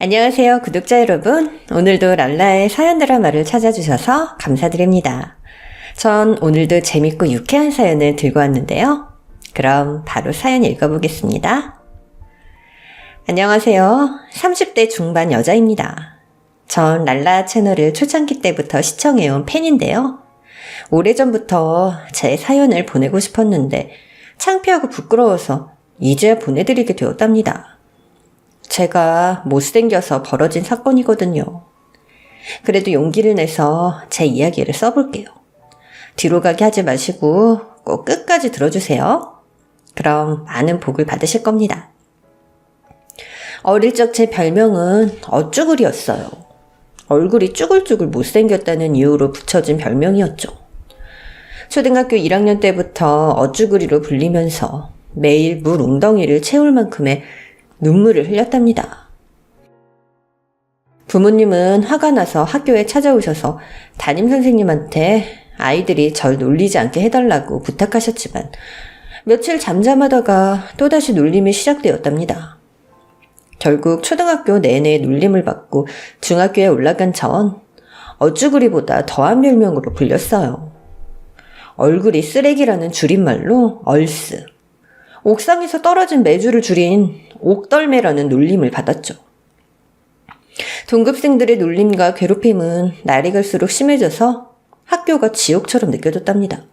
안녕하세요, 구독자 여러분. 오늘도 랄라의 사연 드라마를 찾아주셔서 감사드립니다. 전 오늘도 재밌고 유쾌한 사연을 들고 왔는데요. 그럼 바로 사연 읽어보겠습니다. 안녕하세요. 30대 중반 여자입니다. 전 랄라 채널을 초창기 때부터 시청해온 팬인데요. 오래전부터 제 사연을 보내고 싶었는데 창피하고 부끄러워서 이제야 보내드리게 되었답니다. 제가 못생겨서 벌어진 사건이거든요. 그래도 용기를 내서 제 이야기를 써볼게요. 뒤로 가게 하지 마시고 꼭 끝까지 들어주세요. 그럼 많은 복을 받으실 겁니다. 어릴 적 제 별명은 어쭈구리였어요. 얼굴이 쭈글쭈글 못생겼다는 이유로 붙여진 별명이었죠. 초등학교 1학년 때부터 어쭈구리로 불리면서 매일 물 웅덩이를 채울 만큼의 눈물을 흘렸답니다. 부모님은 화가 나서 학교에 찾아오셔서 담임선생님한테 아이들이 절 놀리지 않게 해달라고 부탁하셨지만 며칠 잠잠하다가 또다시 놀림이 시작되었답니다. 결국 초등학교 내내 놀림을 받고 중학교에 올라간 전 어쭈구리보다 더한 별명으로 불렸어요. 얼굴이 쓰레기라는 줄임말로 얼스, 옥상에서 떨어진 메주를 줄인 옥덜매라는 놀림을 받았죠. 동급생들의 놀림과 괴롭힘은 날이 갈수록 심해져서 학교가 지옥처럼 느껴졌답니다.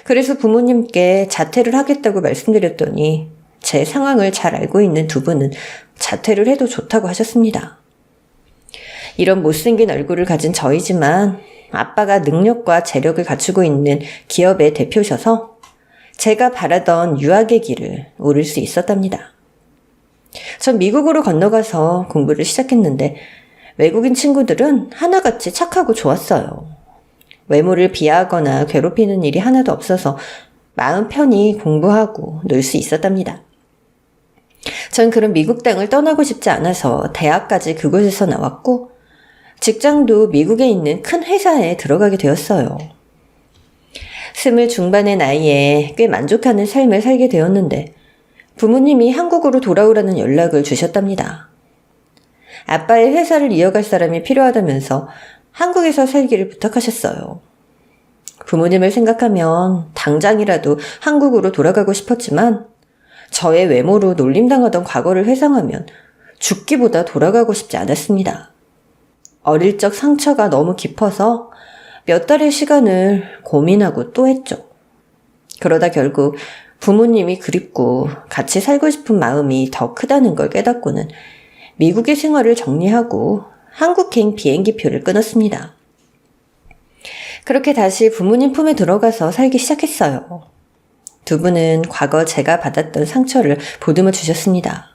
그래서 부모님께 자퇴를 하겠다고 말씀드렸더니 제 상황을 잘 알고 있는 두 분은 자퇴를 해도 좋다고 하셨습니다. 이런 못생긴 얼굴을 가진 저이지만 아빠가 능력과 재력을 갖추고 있는 기업의 대표셔서 제가 바라던 유학의 길을 오를 수 있었답니다. 전 미국으로 건너가서 공부를 시작했는데 외국인 친구들은 하나같이 착하고 좋았어요. 외모를 비하하거나 괴롭히는 일이 하나도 없어서 마음 편히 공부하고 놀 수 있었답니다. 전 그런 미국 땅을 떠나고 싶지 않아서 대학까지 그곳에서 나왔고 직장도 미국에 있는 큰 회사에 들어가게 되었어요. 20 중반의 나이에 꽤 만족하는 삶을 살게 되었는데 부모님이 한국으로 돌아오라는 연락을 주셨답니다. 아빠의 회사를 이어갈 사람이 필요하다면서 한국에서 살기를 부탁하셨어요. 부모님을 생각하면 당장이라도 한국으로 돌아가고 싶었지만 저의 외모로 놀림당하던 과거를 회상하면 죽기보다 돌아가고 싶지 않았습니다. 어릴 적 상처가 너무 깊어서 몇 달의 시간을 고민하고 또 했죠. 그러다 결국 부모님이 그립고 같이 살고 싶은 마음이 더 크다는 걸 깨닫고는 미국의 생활을 정리하고 한국행 비행기표를 끊었습니다. 그렇게 다시 부모님 품에 들어가서 살기 시작했어요. 두 분은 과거 제가 받았던 상처를 보듬어 주셨습니다.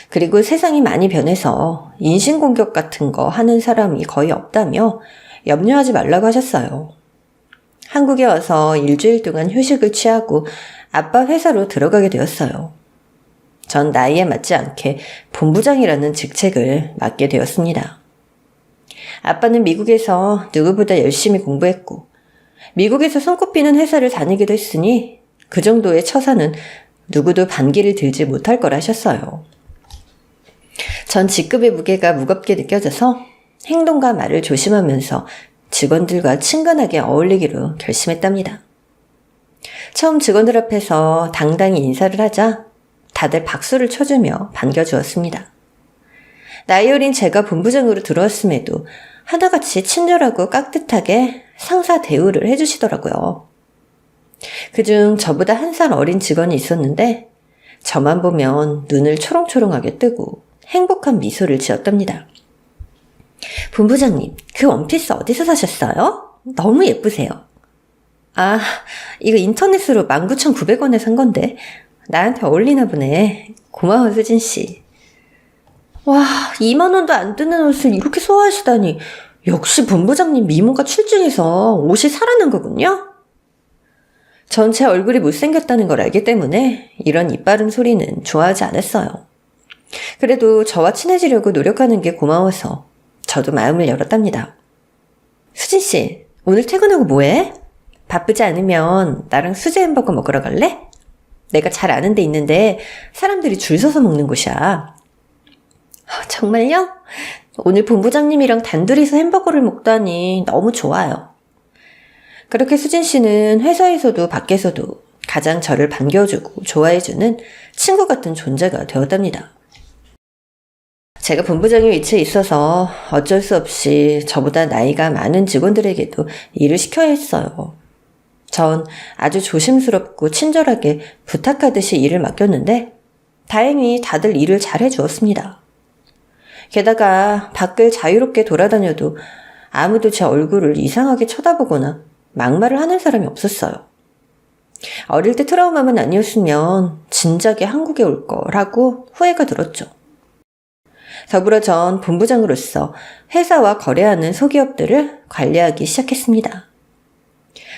그리고 세상이 많이 변해서 인신공격 같은 거 하는 사람이 거의 없다며 염려하지 말라고 하셨어요. 한국에 와서 일주일 동안 휴식을 취하고 아빠 회사로 들어가게 되었어요. 전 나이에 맞지 않게 본부장이라는 직책을 맡게 되었습니다. 아빠는 미국에서 누구보다 열심히 공부했고 미국에서 손꼽히는 회사를 다니기도 했으니 그 정도의 처사는 누구도 반기를 들지 못할 거라 하셨어요. 전 직급의 무게가 무겁게 느껴져서 행동과 말을 조심하면서 직원들과 친근하게 어울리기로 결심했답니다. 처음 직원들 앞에서 당당히 인사를 하자 다들 박수를 쳐주며 반겨주었습니다. 나이 어린 제가 본부장으로 들어왔음에도 하나같이 친절하고 깍듯하게 상사 대우를 해주시더라고요. 그중 저보다 1살 어린 직원이 있었는데 저만 보면 눈을 초롱초롱하게 뜨고 행복한 미소를 지었답니다. 본부장님, 그 원피스 어디서 사셨어요? 너무 예쁘세요. 아, 이거 인터넷으로 19,900원에 산 건데 나한테 어울리나 보네. 고마워, 수진씨. 와, 2만원도 안 드는 옷을 이렇게 소화하시다니 역시 본부장님 미모가 출중해서 옷이 살아난 거군요. 전 제 얼굴이 못생겼다는 걸 알기 때문에 이런 입바른 소리는 좋아하지 않았어요. 그래도 저와 친해지려고 노력하는 게 고마워서 저도 마음을 열었답니다. 수진씨, 오늘 퇴근하고 뭐해? 바쁘지 않으면 나랑 수제 햄버거 먹으러 갈래? 내가 잘 아는 데 있는데 사람들이 줄 서서 먹는 곳이야. 정말요? 오늘 본부장님이랑 단둘이서 햄버거를 먹다니 너무 좋아요. 그렇게 수진 씨는 회사에서도 밖에서도 가장 저를 반겨주고 좋아해주는 친구 같은 존재가 되었답니다. 제가 본부장의 위치에 있어서 어쩔 수 없이 저보다 나이가 많은 직원들에게도 일을 시켜야 했어요. 전 아주 조심스럽고 친절하게 부탁하듯이 일을 맡겼는데 다행히 다들 일을 잘 해주었습니다. 게다가 밖을 자유롭게 돌아다녀도 아무도 제 얼굴을 이상하게 쳐다보거나 막말을 하는 사람이 없었어요. 어릴 때 트라우마만 아니었으면 진작에 한국에 올 거라고 후회가 들었죠. 더불어 전 본부장으로서 회사와 거래하는 소기업들을 관리하기 시작했습니다.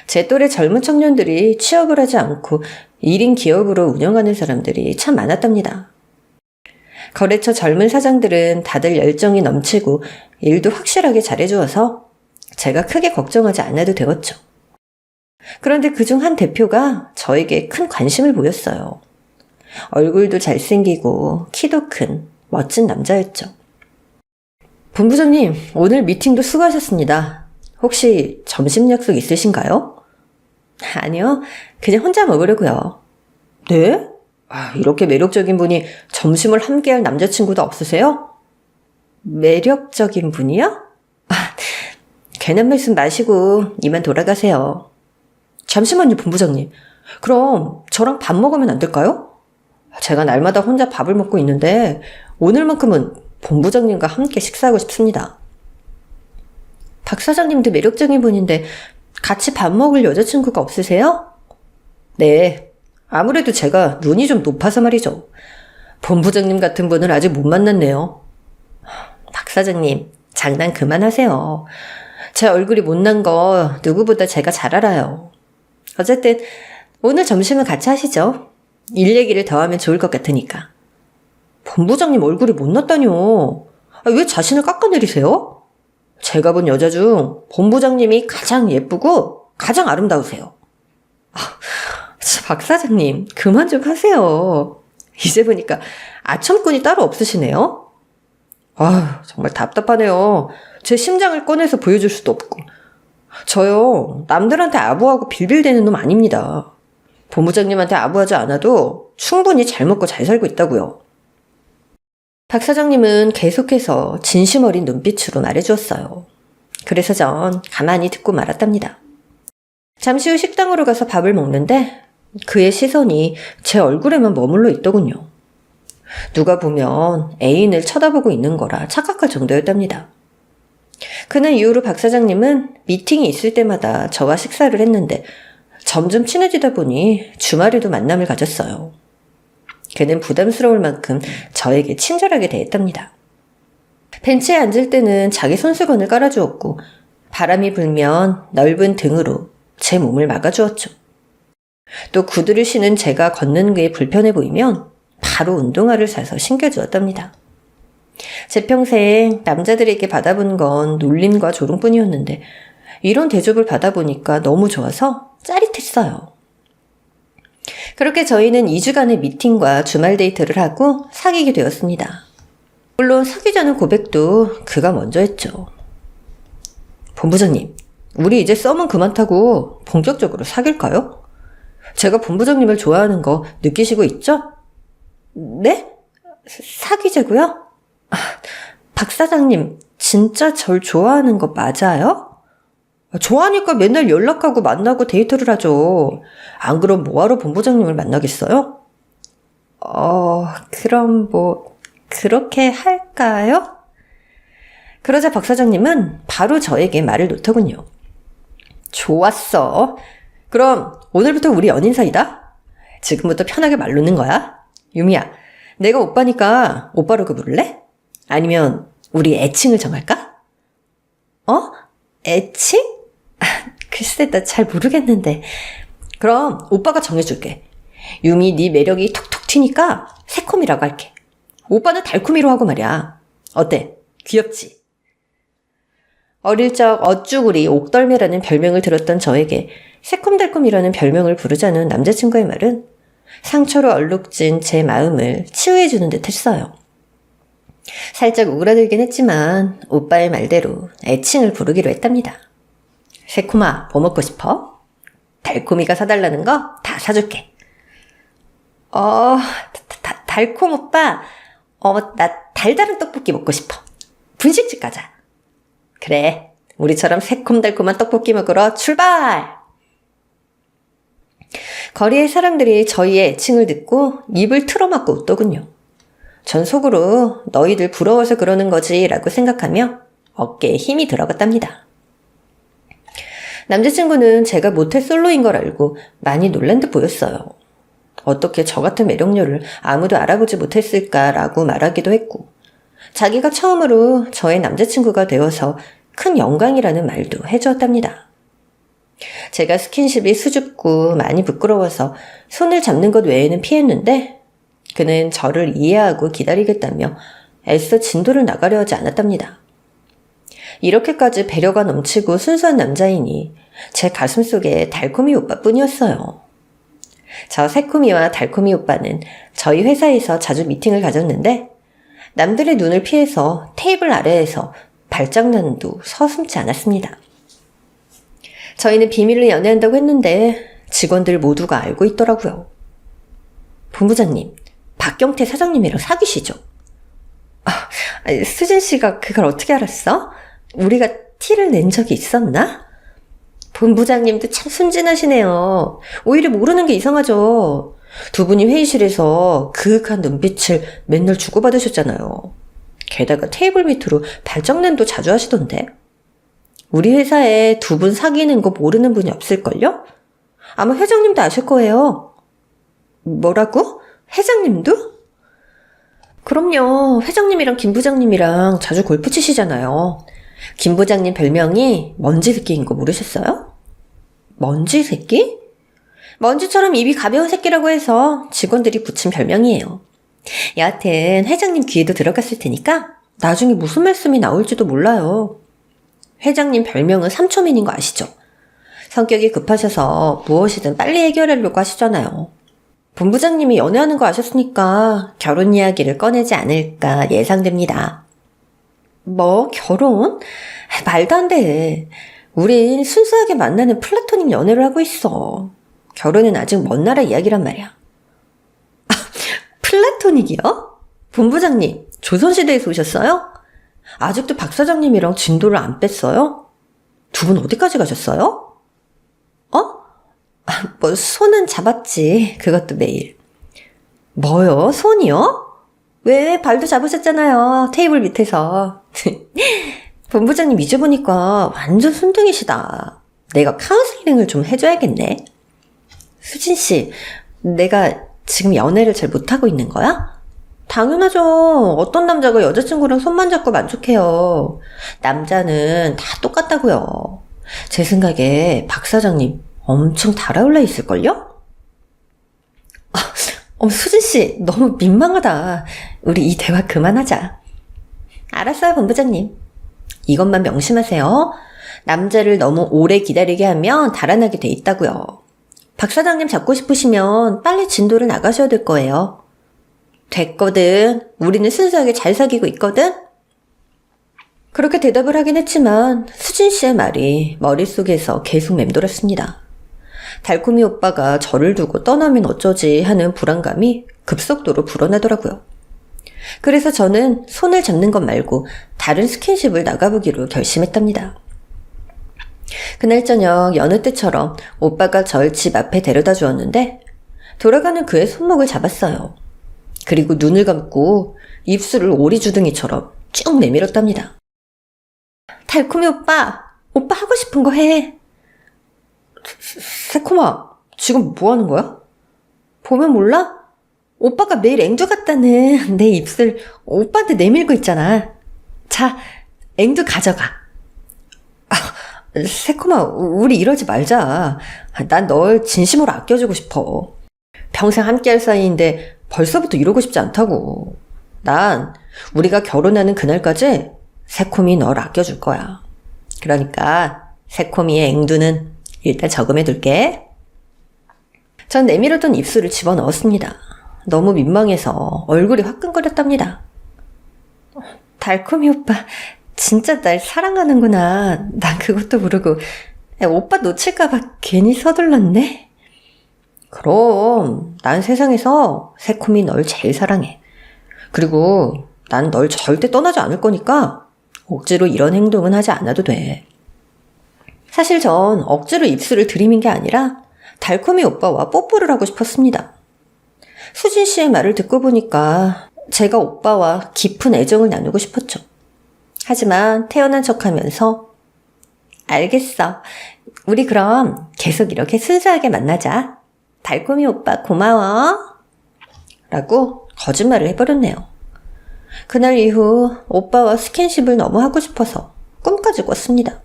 제 또래 젊은 청년들이 취업을 하지 않고 1인 기업으로 운영하는 사람들이 참 많았답니다. 거래처 젊은 사장들은 다들 열정이 넘치고 일도 확실하게 잘해주어서 제가 크게 걱정하지 않아도 되었죠. 그런데 그중 한 대표가 저에게 큰 관심을 보였어요. 얼굴도 잘생기고 키도 큰 멋진 남자였죠. 본부장님, 오늘 미팅도 수고하셨습니다. 혹시 점심 약속 있으신가요? 아니요, 그냥 혼자 먹으려고요. 네? 이렇게 매력적인 분이 점심을 함께할 남자친구도 없으세요? 매력적인 분이요? 괜한 말씀 마시고 이만 돌아가세요. 잠시만요, 본부장님. 그럼 저랑 밥 먹으면 안 될까요? 제가 날마다 혼자 밥을 먹고 있는데 오늘만큼은 본부장님과 함께 식사하고 싶습니다. 박 사장님도 매력적인 분인데 같이 밥 먹을 여자친구가 없으세요? 네, 아무래도 제가 눈이 좀 높아서 말이죠. 본부장님 같은 분을 아직 못 만났네요. 박 사장님, 장난 그만하세요. 제 얼굴이 못난 거 누구보다 제가 잘 알아요. 어쨌든 오늘 점심은 같이 하시죠. 일 얘기를 더 하면 좋을 것 같으니까. 본부장님 얼굴이 못났다뇨. 왜 자신을 깎아내리세요? 제가 본 여자 중 본부장님이 가장 예쁘고 가장 아름다우세요. 박 사장님, 그만 좀 하세요. 이제 보니까 아첨꾼이 따로 없으시네요. 정말 답답하네요. 제 심장을 꺼내서 보여줄 수도 없고. 저요, 남들한테 아부하고 빌빌대는 놈 아닙니다. 본부장님한테 아부하지 않아도 충분히 잘 먹고 잘 살고 있다고요. 박 사장님은 계속해서 진심 어린 눈빛으로 말해주었어요. 그래서 전 가만히 듣고 말았답니다. 잠시 후 식당으로 가서 밥을 먹는데 그의 시선이 제 얼굴에만 머물러 있더군요. 누가 보면 애인을 쳐다보고 있는 거라 착각할 정도였답니다. 그날 이후로 박 사장님은 미팅이 있을 때마다 저와 식사를 했는데 점점 친해지다 보니 주말에도 만남을 가졌어요. 그는 부담스러울 만큼 저에게 친절하게 대했답니다. 벤치에 앉을 때는 자기 손수건을 깔아주었고 바람이 불면 넓은 등으로 제 몸을 막아주었죠. 또 구두를 신은 제가 걷는 게 불편해 보이면 바로 운동화를 사서 신겨주었답니다. 제 평생 남자들에게 받아본 건 놀림과 조롱뿐이었는데 이런 대접을 받아보니까 너무 좋아서 짜릿했어요. 그렇게 저희는 2주간의 미팅과 주말 데이트를 하고 사귀게 되었습니다. 물론 사귀자는 고백도 그가 먼저 했죠. 본부장님, 우리 이제 썸은 그만 타고 본격적으로 사귈까요? 제가 본부장님을 좋아하는 거 느끼시고 있죠? 네? 사귀자고요? 박 사장님, 진짜 절 좋아하는 거 맞아요? 좋아하니까 맨날 연락하고 만나고 데이트를 하죠. 안 그럼 뭐하러 본부장님을 만나겠어요? 그럼 그렇게 할까요? 그러자 박 사장님은 바로 저에게 말을 놓더군요. 좋았어. 그럼 오늘부터 우리 연인 사이다? 지금부터 편하게 말 놓는 거야? 유미야, 내가 오빠니까 오빠라고 부를래? 아니면 우리 애칭을 정할까? 애칭? 글쎄, 나 잘 모르겠는데. 그럼 오빠가 정해줄게. 유미, 네 매력이 톡톡 튀니까 새콤이라고 할게. 오빠는 달콤이로 하고 말이야. 어때? 귀엽지? 어릴 적 어쭈구리 옥덜매라는 별명을 들었던 저에게 새콤달콤이라는 별명을 부르자는 남자친구의 말은 상처로 얼룩진 제 마음을 치유해주는 듯 했어요. 살짝 오그라들긴 했지만 오빠의 말대로 애칭을 부르기로 했답니다. 새콤아, 뭐 먹고 싶어? 달콤이가 사달라는 거 다 사줄게. 달콤 오빠, 나 달달한 떡볶이 먹고 싶어. 분식집 가자. 그래, 우리처럼 새콤달콤한 떡볶이 먹으러 출발! 거리의 사람들이 저희의 애칭을 듣고 입을 틀어막고 웃더군요. 전 속으로 너희들 부러워서 그러는 거지 라고 생각하며 어깨에 힘이 들어갔답니다. 남자친구는 제가 모태 솔로인 걸 알고 많이 놀란 듯 보였어요. 어떻게 저 같은 매력녀를 아무도 알아보지 못했을까라고 말하기도 했고, 자기가 처음으로 저의 남자친구가 되어서 큰 영광이라는 말도 해주었답니다. 제가 스킨십이 수줍고 많이 부끄러워서 손을 잡는 것 외에는 피했는데 그는 저를 이해하고 기다리겠다며 애써 진도를 나가려 하지 않았답니다. 이렇게까지 배려가 넘치고 순수한 남자이니 제 가슴속에 달콤이 오빠뿐이었어요. 저 새콤이와 달콤이 오빠는 저희 회사에서 자주 미팅을 가졌는데 남들의 눈을 피해서 테이블 아래에서 발장난도 서슴지 않았습니다. 저희는 비밀로 연애한다고 했는데 직원들 모두가 알고 있더라고요. 본부장님, 박경태 사장님이랑 사귀시죠? 수진 씨가 그걸 어떻게 알았어? 우리가 티를 낸 적이 있었나? 본부장님도 참 순진하시네요. 오히려 모르는 게 이상하죠. 두 분이 회의실에서 그윽한 눈빛을 맨날 주고받으셨잖아요. 게다가 테이블 밑으로 발정난도 자주 하시던데. 우리 회사에 두 분 사귀는 거 모르는 분이 없을걸요? 아마 회장님도 아실 거예요. 뭐라고? 회장님도? 그럼요. 회장님이랑 김 부장님이랑 자주 골프 치시잖아요. 김 부장님 별명이 먼지 새끼인 거 모르셨어요? 먼지 새끼? 먼지처럼 입이 가벼운 새끼라고 해서 직원들이 붙인 별명이에요. 여하튼 회장님 귀에도 들어갔을 테니까 나중에 무슨 말씀이 나올지도 몰라요. 회장님 별명은 삼초맨인 거 아시죠? 성격이 급하셔서 무엇이든 빨리 해결하려고 하시잖아요. 본부장님이 연애하는 거 아셨으니까 결혼 이야기를 꺼내지 않을까 예상됩니다. 뭐 결혼? 말도 안 돼. 우린 순수하게 만나는 플라토닉 연애를 하고 있어. 결혼은 아직 먼 나라 이야기란 말이야. 플라토닉이요? 본부장님, 조선시대에서 오셨어요? 아직도 박 사장님이랑 진도를 안 뺐어요? 두 분 어디까지 가셨어요? 뭐 손은 잡았지. 그것도 매일. 뭐요? 손이요? 왜? 발도 잡으셨잖아요. 테이블 밑에서. 본부장님 이제 보니까 완전 순둥이시다. 내가 카운슬링을 좀 해줘야겠네. 수진씨, 내가 지금 연애를 잘 못하고 있는 거야? 당연하죠. 어떤 남자가 여자친구랑 손만 잡고 만족해요. 남자는 다 똑같다고요. 제 생각에 박 사장님 엄청 달아올라 있을걸요? 수진씨, 너무 민망하다. 우리 이 대화 그만하자. 알았어요, 본부장님. 이것만 명심하세요. 남자를 너무 오래 기다리게 하면 달아나게 돼 있다고요. 박 사장님 잡고 싶으시면 빨리 진도를 나가셔야 될 거예요. 됐거든. 우리는 순수하게 잘 사귀고 있거든. 그렇게 대답을 하긴 했지만 수진 씨의 말이 머릿속에서 계속 맴돌았습니다. 달콤이 오빠가 저를 두고 떠나면 어쩌지 하는 불안감이 급속도로 불어나더라고요. 그래서 저는 손을 잡는 것 말고 다른 스킨십을 나가보기로 결심했답니다. 그날 저녁 여느 때처럼 오빠가 절 집 앞에 데려다 주었는데 돌아가는 그의 손목을 잡았어요. 그리고 눈을 감고 입술을 오리주둥이처럼 쭉 내밀었답니다. 달콤이 오빠 하고 싶은 거 해. 새콤아, 지금 뭐 하는 거야? 보면 몰라? 오빠가 매일 앵두 같다는 내 입술 오빠한테 내밀고 있잖아. 자, 앵두 가져가. 새콤아, 우리 이러지 말자. 난 널 진심으로 아껴주고 싶어. 평생 함께할 사이인데 벌써부터 이러고 싶지 않다고. 난 우리가 결혼하는 그날까지 새콤이 널 아껴줄 거야. 그러니까 새콤이의 앵두는 일단 저금해둘게. 전 내밀어둔 입술을 집어넣었습니다. 너무 민망해서 얼굴이 화끈거렸답니다. 달콤이 오빠, 진짜 날 사랑하는구나. 난 그것도 모르고. 오빠 놓칠까봐 괜히 서둘렀네. 그럼, 난 세상에서 새콤이 널 제일 사랑해. 그리고 난 널 절대 떠나지 않을 거니까 억지로 이런 행동은 하지 않아도 돼. 사실 전 억지로 입술을 들이민 게 아니라 달콤이 오빠와 뽀뽀를 하고 싶었습니다. 수진 씨의 말을 듣고 보니까 제가 오빠와 깊은 애정을 나누고 싶었죠. 하지만 태연한 척하면서 알겠어. 우리 그럼 계속 이렇게 순수하게 만나자. 달콤이 오빠 고마워. 라고 거짓말을 해버렸네요. 그날 이후 오빠와 스킨십을 너무 하고 싶어서 꿈까지 꿨습니다.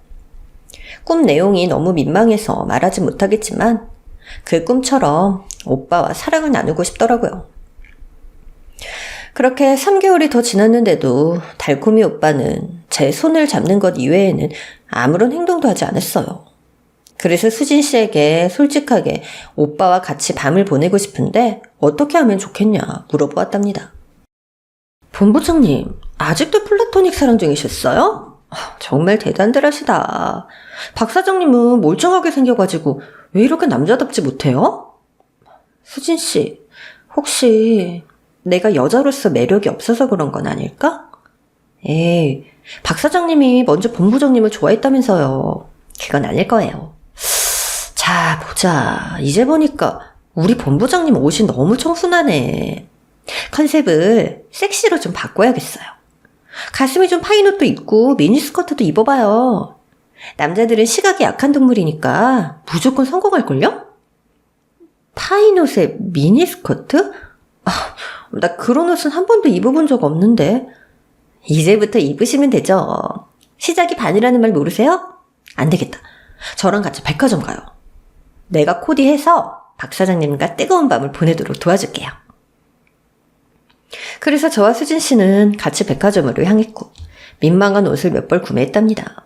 꿈 내용이 너무 민망해서 말하지 못하겠지만 그 꿈처럼 오빠와 사랑을 나누고 싶더라고요. 그렇게 3개월이 더 지났는데도 달콤이 오빠는 제 손을 잡는 것 이외에는 아무런 행동도 하지 않았어요. 그래서 수진 씨에게 솔직하게 오빠와 같이 밤을 보내고 싶은데 어떻게 하면 좋겠냐 물어보았답니다. 본부장님, 아직도 플라토닉 사랑 중이셨어요? 정말 대단들 하시다. 박 사장님은 멀쩡하게 생겨가지고 왜 이렇게 남자답지 못해요? 수진 씨, 혹시 내가 여자로서 매력이 없어서 그런 건 아닐까? 에이, 박 사장님이 먼저 본부장님을 좋아했다면서요. 그건 아닐 거예요. 자, 보자. 이제 보니까 우리 본부장님 옷이 너무 청순하네. 컨셉을 섹시로 좀 바꿔야겠어요. 가슴이 좀 파인 옷도 입고 미니스커트도 입어봐요. 남자들은 시각이 약한 동물이니까 무조건 성공할걸요? 파인 옷에 미니스커트? 나 그런 옷은 한 번도 입어본 적 없는데. 이제부터 입으시면 되죠. 시작이 반이라는 말 모르세요? 안 되겠다. 저랑 같이 백화점 가요. 내가 코디해서 박 사장님과 뜨거운 밤을 보내도록 도와줄게요. 그래서 저와 수진 씨는 같이 백화점으로 향했고 민망한 옷을 몇 벌 구매했답니다.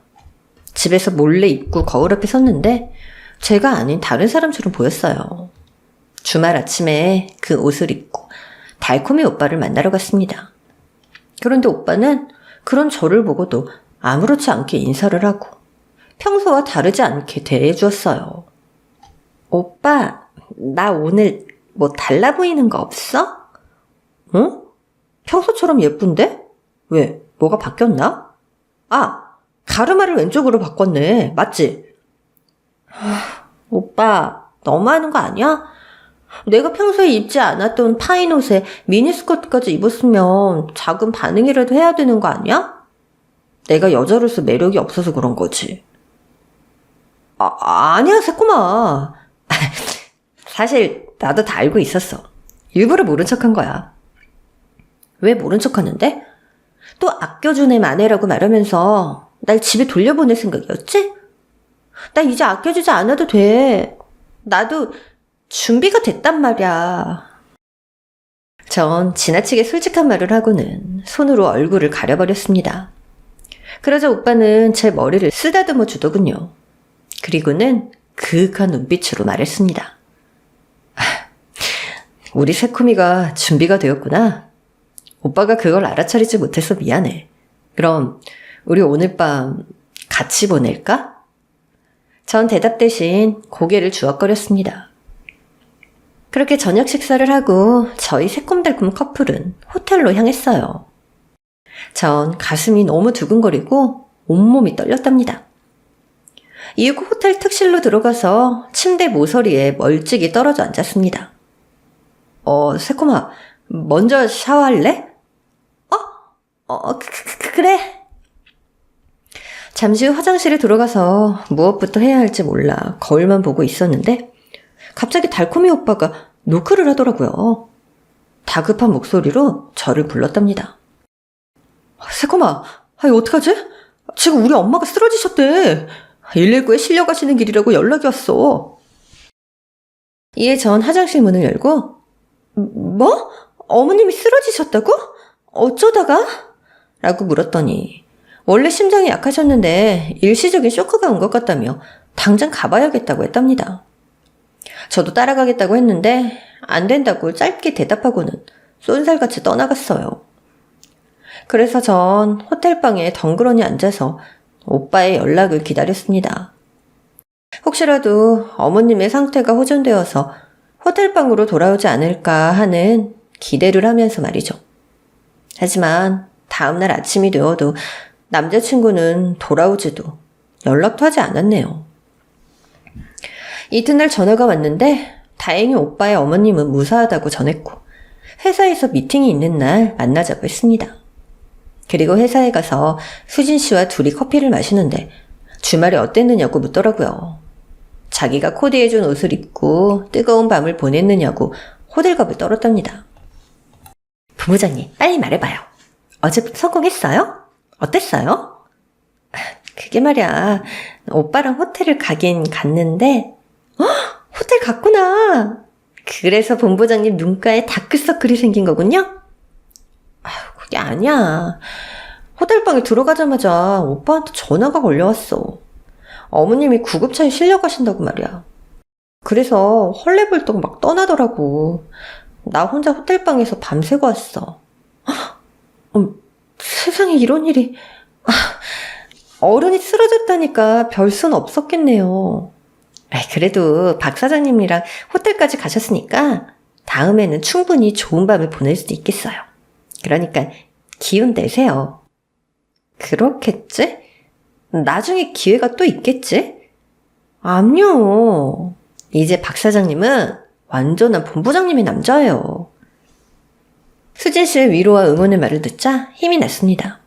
집에서 몰래 입고 거울 앞에 섰는데 제가 아닌 다른 사람처럼 보였어요. 주말 아침에 그 옷을 입고 달콤이 오빠를 만나러 갔습니다. 그런데 오빠는 그런 저를 보고도 아무렇지 않게 인사를 하고 평소와 다르지 않게 대해주었어요. 오빠, 나 오늘 뭐 달라 보이는 거 없어? 응? 평소처럼 예쁜데? 왜? 뭐가 바뀌었나? 가르마를 왼쪽으로 바꿨네. 맞지? 오빠, 너무하는 거 아니야? 내가 평소에 입지 않았던 파인 옷에 미니스커트까지 입었으면 작은 반응이라도 해야 되는 거 아니야? 내가 여자로서 매력이 없어서 그런 거지. 아니야, 새꼬마. 사실 나도 다 알고 있었어. 일부러 모른 척한 거야. 왜 모른 척하는데? 또 아껴준 애 마네라고 말하면서 날 집에 돌려보낼 생각이었지? 나 이제 아껴주지 않아도 돼. 나도 준비가 됐단 말이야. 전 지나치게 솔직한 말을 하고는 손으로 얼굴을 가려버렸습니다. 그러자 오빠는 제 머리를 쓰다듬어 주더군요. 그리고는 그윽한 눈빛으로 말했습니다. 우리 새콤이가 준비가 되었구나. 오빠가 그걸 알아차리지 못해서 미안해. 그럼 우리 오늘 밤 같이 보낼까? 전 대답 대신 고개를 주워거렸습니다. 그렇게 저녁 식사를 하고 저희 새콤달콤 커플은 호텔로 향했어요. 전 가슴이 너무 두근거리고 온몸이 떨렸답니다. 이후 호텔 특실로 들어가서 침대 모서리에 멀찍이 떨어져 앉았습니다. 새콤아, 먼저 샤워할래? 그래. 잠시 후 화장실에 들어가서 무엇부터 해야 할지 몰라 거울만 보고 있었는데 갑자기 달콤이 오빠가 노크를 하더라고요. 다급한 목소리로 저를 불렀답니다. 새콤아, 어떡하지? 지금 우리 엄마가 쓰러지셨대. 119에 실려가시는 길이라고 연락이 왔어. 이에 전 화장실 문을 열고 뭐? 어머님이 쓰러지셨다고? 어쩌다가? 라고 물었더니 원래 심장이 약하셨는데 일시적인 쇼크가 온 것 같다며 당장 가봐야겠다고 했답니다. 저도 따라가겠다고 했는데 안 된다고 짧게 대답하고는 쏜살같이 떠나갔어요. 그래서 전 호텔방에 덩그러니 앉아서 오빠의 연락을 기다렸습니다. 혹시라도 어머님의 상태가 호전되어서 호텔방으로 돌아오지 않을까 하는 기대를 하면서 말이죠. 하지만 다음날 아침이 되어도 남자친구는 돌아오지도 연락도 하지 않았네요. 이튿날 전화가 왔는데 다행히 오빠의 어머님은 무사하다고 전했고 회사에서 미팅이 있는 날 만나자고 했습니다. 그리고 회사에 가서 수진 씨와 둘이 커피를 마시는데 주말에 어땠느냐고 묻더라고요. 자기가 코디해준 옷을 입고 뜨거운 밤을 보냈느냐고 호들갑을 떨었답니다. 부부장님, 빨리 말해봐요. 어제 성공했어요? 어땠어요? 그게 말이야, 오빠랑 호텔을 가긴 갔는데 호텔 갔구나. 그래서 본부장님 눈가에 다크서클이 생긴 거군요? 그게 아니야. 호텔방에 들어가자마자 오빠한테 전화가 걸려왔어. 어머님이 구급차에 실려 가신다고 말이야. 그래서 헐레벌떡 막 떠나더라고. 나 혼자 호텔방에서 밤새고 왔어. 세상에 이런 일이. 어른이 쓰러졌다니까 별 수는 없었겠네요. 그래도 박 사장님이랑 호텔까지 가셨으니까 다음에는 충분히 좋은 밤을 보낼 수도 있겠어요. 그러니까 기운 내세요. 그렇겠지? 나중에 기회가 또 있겠지? 암요. 이제 박 사장님은 완전한 본부장님의 남자예요. 수진 씨의 위로와 응원의 말을 듣자 힘이 났습니다.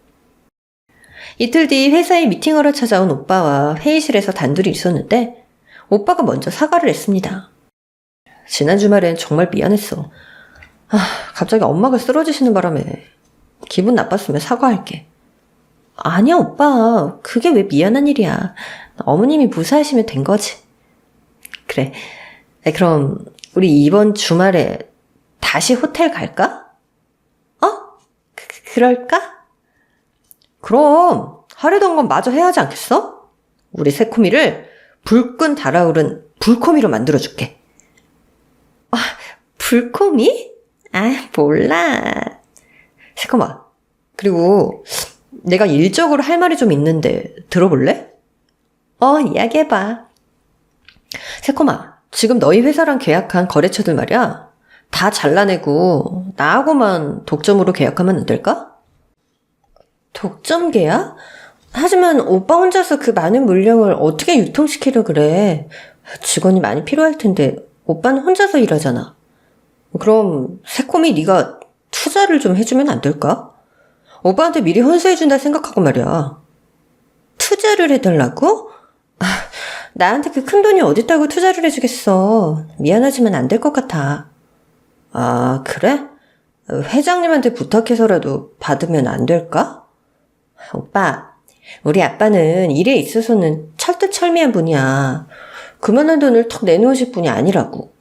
이틀 뒤 회사에 미팅하러 찾아온 오빠와 회의실에서 단둘이 있었는데 오빠가 먼저 사과를 했습니다. 지난 주말엔 정말 미안했어. 갑자기 엄마가 쓰러지시는 바람에 기분 나빴으면 사과할게. 아니야 오빠, 그게 왜 미안한 일이야. 어머님이 무사하시면 된 거지. 그래, 그럼 우리 이번 주말에 다시 호텔 갈까? 그럴까? 그럼 하려던 건 마저 해야 하지 않겠어? 우리 새코미를 불끈 달아오른 불코미로 만들어줄게. 불코미? 몰라. 새콤아, 그리고 내가 일적으로 할 말이 좀 있는데 들어볼래? 이야기해봐. 새콤아, 지금 너희 회사랑 계약한 거래처들 말이야. 다 잘라내고 나하고만 독점으로 계약하면 안 될까? 독점 계약? 하지만 오빠 혼자서 그 많은 물량을 어떻게 유통시키려 그래. 직원이 많이 필요할 텐데 오빠는 혼자서 일하잖아. 그럼 새콤이 네가 투자를 좀 해주면 안 될까? 오빠한테 미리 혼수해준다 생각하고 말이야. 투자를 해달라고? 나한테 그 큰 돈이 어딨다고 투자를 해주겠어. 미안하지만 안 될 것 같아. 그래? 회장님한테 부탁해서라도 받으면 안 될까? 오빠, 우리 아빠는 일에 있어서는 철두철미한 분이야. 그만한 돈을 턱 내놓으실 분이 아니라고.